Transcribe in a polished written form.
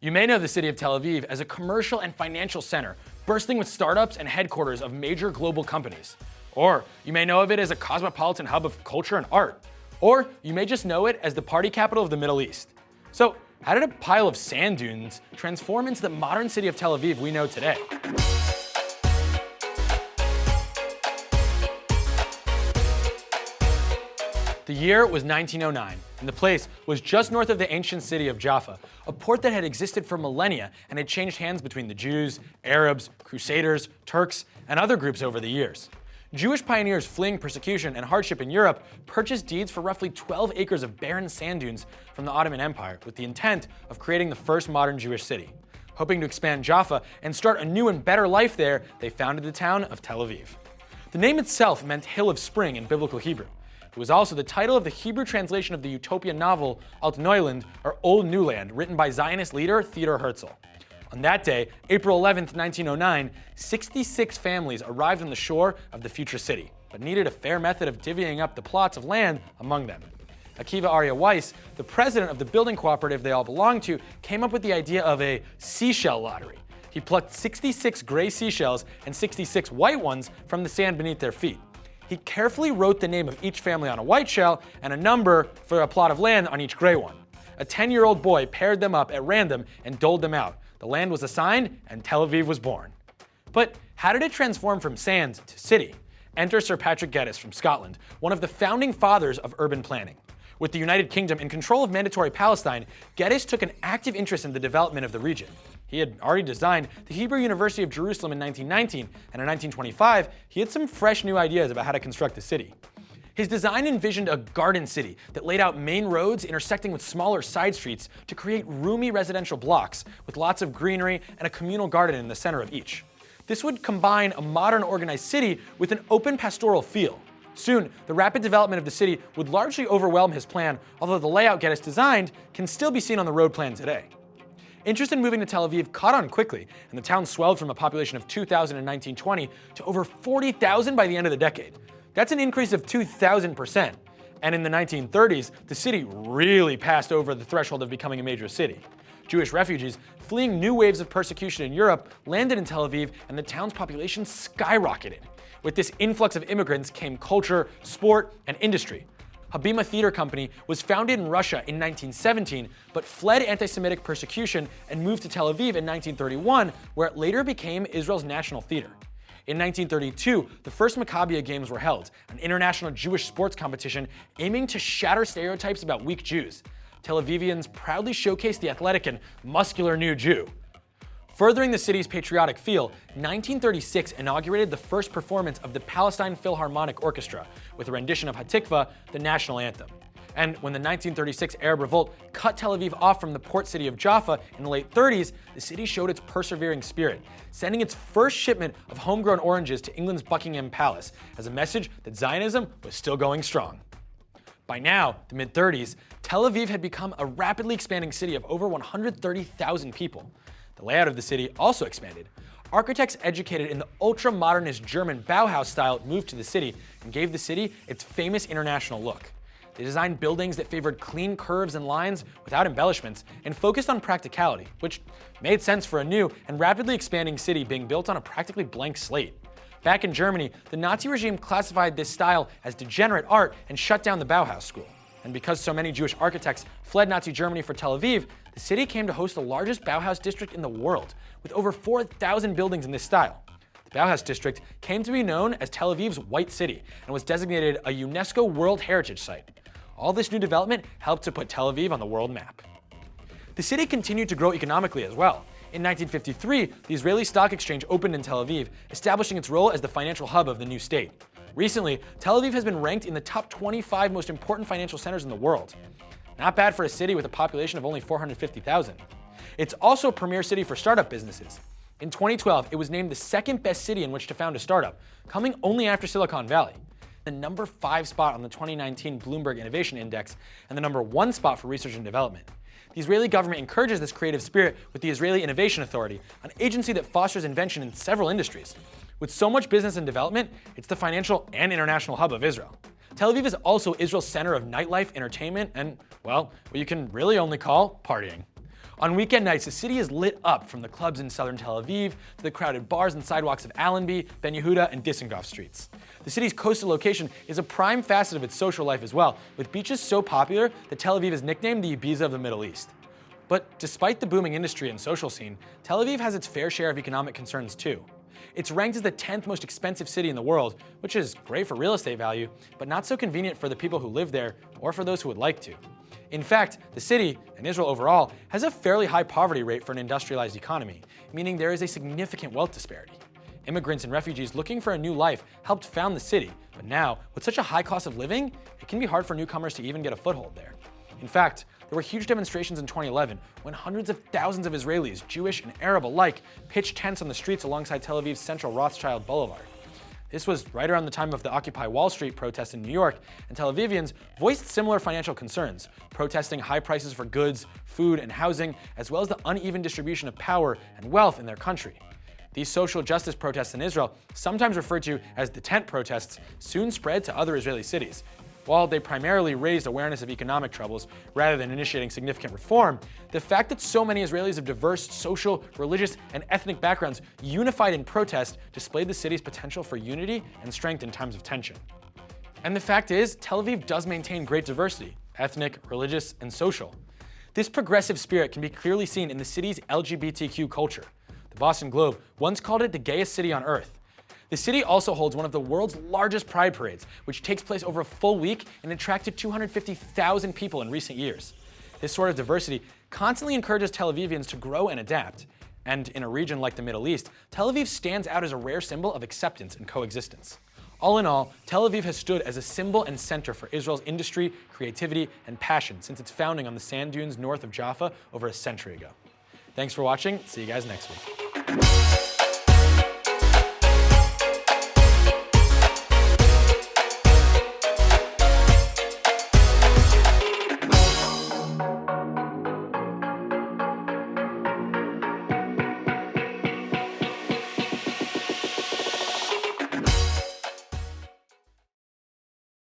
You may know the city of Tel Aviv as a commercial and financial center, bursting with startups and headquarters of major global companies. Or you may know of it as a cosmopolitan hub of culture and art. Or you may just know it as the party capital of the Middle East. So, how did a pile of sand dunes transform into the modern city of Tel Aviv we know today? The year was 1909, and the place was just north of the ancient city of Jaffa, a port that had existed for millennia and had changed hands between the Jews, Arabs, Crusaders, Turks, and other groups over the years. Jewish pioneers fleeing persecution and hardship in Europe purchased deeds for roughly 12 acres of barren sand dunes from the Ottoman Empire with the intent of creating the first modern Jewish city. Hoping to expand Jaffa and start a new and better life there, they founded the town of Tel Aviv. The name itself meant Hill of Spring in biblical Hebrew. It was also the title of the Hebrew translation of the utopian novel Alt Neuland, or Old New Land, written by Zionist leader Theodor Herzl. On that day, April 11, 1909, 66 families arrived on the shore of the future city, but needed a fair method of divvying up the plots of land among them. Akiva Arya Weiss, the president of the building cooperative they all belonged to, came up with the idea of a seashell lottery. He plucked 66 gray seashells and 66 white ones from the sand beneath their feet. He carefully wrote the name of each family on a white shell and a number for a plot of land on each gray one. A 10-year-old boy paired them up at random and doled them out. The land was assigned, and Tel Aviv was born. But how did it transform from sand to city? Enter Sir Patrick Geddes from Scotland, one of the founding fathers of urban planning. With the United Kingdom in control of mandatory Palestine, Geddes took an active interest in the development of the region. He had already designed the Hebrew University of Jerusalem in 1919, and in 1925, he had some fresh new ideas about how to construct the city. His design envisioned a garden city that laid out main roads intersecting with smaller side streets to create roomy residential blocks with lots of greenery and a communal garden in the center of each. This would combine a modern organized city with an open pastoral feel. Soon, the rapid development of the city would largely overwhelm his plan, although the layout Geddes designed can still be seen on the road plan today. Interest in moving to Tel Aviv caught on quickly, and the town swelled from a population of 2,000 in 1920 to over 40,000 by the end of the decade. That's an increase of 2,000%. And in the 1930s, the city really passed over the threshold of becoming a major city. Jewish refugees fleeing new waves of persecution in Europe landed in Tel Aviv, and the town's population skyrocketed. With this influx of immigrants came culture, sport, and industry. Habima Theater Company was founded in Russia in 1917, but fled anti-Semitic persecution and moved to Tel Aviv in 1931, where it later became Israel's national theater. In 1932, the first Maccabia Games were held, an international Jewish sports competition aiming to shatter stereotypes about weak Jews. Tel Avivians proudly showcased the athletic and muscular new Jew. Furthering the city's patriotic feel, 1936 inaugurated the first performance of the Palestine Philharmonic Orchestra with a rendition of Hatikva, the national anthem. And when the 1936 Arab Revolt cut Tel Aviv off from the port city of Jaffa in the late 30s, the city showed its persevering spirit, sending its first shipment of homegrown oranges to England's Buckingham Palace as a message that Zionism was still going strong. By now, the mid-30s, Tel Aviv had become a rapidly expanding city of over 130,000 people. The layout of the city also expanded. Architects educated in the ultra-modernist German Bauhaus style moved to the city and gave the city its famous international look. They designed buildings that favored clean curves and lines without embellishments and focused on practicality, which made sense for a new and rapidly expanding city being built on a practically blank slate. Back in Germany, the Nazi regime classified this style as degenerate art and shut down the Bauhaus school. And because so many Jewish architects fled Nazi Germany for Tel Aviv, the city came to host the largest Bauhaus district in the world, with over 4,000 buildings in this style. The Bauhaus district came to be known as Tel Aviv's White City and was designated a UNESCO World Heritage Site. All this new development helped to put Tel Aviv on the world map. The city continued to grow economically as well. In 1953, the Israeli Stock Exchange opened in Tel Aviv, establishing its role as the financial hub of the new state. Recently, Tel Aviv has been ranked in the top 25 most important financial centers in the world. Not bad for a city with a population of only 450,000. It's also a premier city for startup businesses. In 2012, it was named the second best city in which to found a startup, coming only after Silicon Valley. The number 5 spot on the 2019 Bloomberg Innovation Index, and the number 1 spot for research and development. The Israeli government encourages this creative spirit with the Israeli Innovation Authority, an agency that fosters invention in several industries. With so much business and development, it's the financial and international hub of Israel. Tel Aviv is also Israel's center of nightlife, entertainment, and, well, what you can really only call partying. On weekend nights, the city is lit up from the clubs in southern Tel Aviv to the crowded bars and sidewalks of Allenby, Ben Yehuda, and Dizengoff streets. The city's coastal location is a prime facet of its social life as well, with beaches so popular that Tel Aviv is nicknamed the Ibiza of the Middle East. But despite the booming industry and social scene, Tel Aviv has its fair share of economic concerns too. It's ranked as the 10th most expensive city in the world, which is great for real estate value, but not so convenient for the people who live there or for those who would like to. In fact, the city, and Israel overall, has a fairly high poverty rate for an industrialized economy, meaning there is a significant wealth disparity. Immigrants and refugees looking for a new life helped found the city, but now, with such a high cost of living, it can be hard for newcomers to even get a foothold there. In fact, there were huge demonstrations in 2011 when hundreds of thousands of Israelis, Jewish and Arab alike, pitched tents on the streets alongside Tel Aviv's central Rothschild Boulevard. This was right around the time of the Occupy Wall Street protests in New York, and Tel Avivians voiced similar financial concerns, protesting high prices for goods, food, and housing, as well as the uneven distribution of power and wealth in their country. These social justice protests in Israel, sometimes referred to as the tent protests, soon spread to other Israeli cities. While they primarily raised awareness of economic troubles rather than initiating significant reform, the fact that so many Israelis of diverse social, religious, and ethnic backgrounds unified in protest displayed the city's potential for unity and strength in times of tension. And the fact is, Tel Aviv does maintain great diversity, ethnic, religious, and social. This progressive spirit can be clearly seen in the city's LGBTQ culture. The Boston Globe once called it the gayest city on earth. The city also holds one of the world's largest pride parades, which takes place over a full week and attracted 250,000 people in recent years. This sort of diversity constantly encourages Tel Avivians to grow and adapt. And in a region like the Middle East, Tel Aviv stands out as a rare symbol of acceptance and coexistence. All in all, Tel Aviv has stood as a symbol and center for Israel's industry, creativity, and passion since its founding on the sand dunes north of Jaffa over a century ago. Thanks for watching. See you guys next week.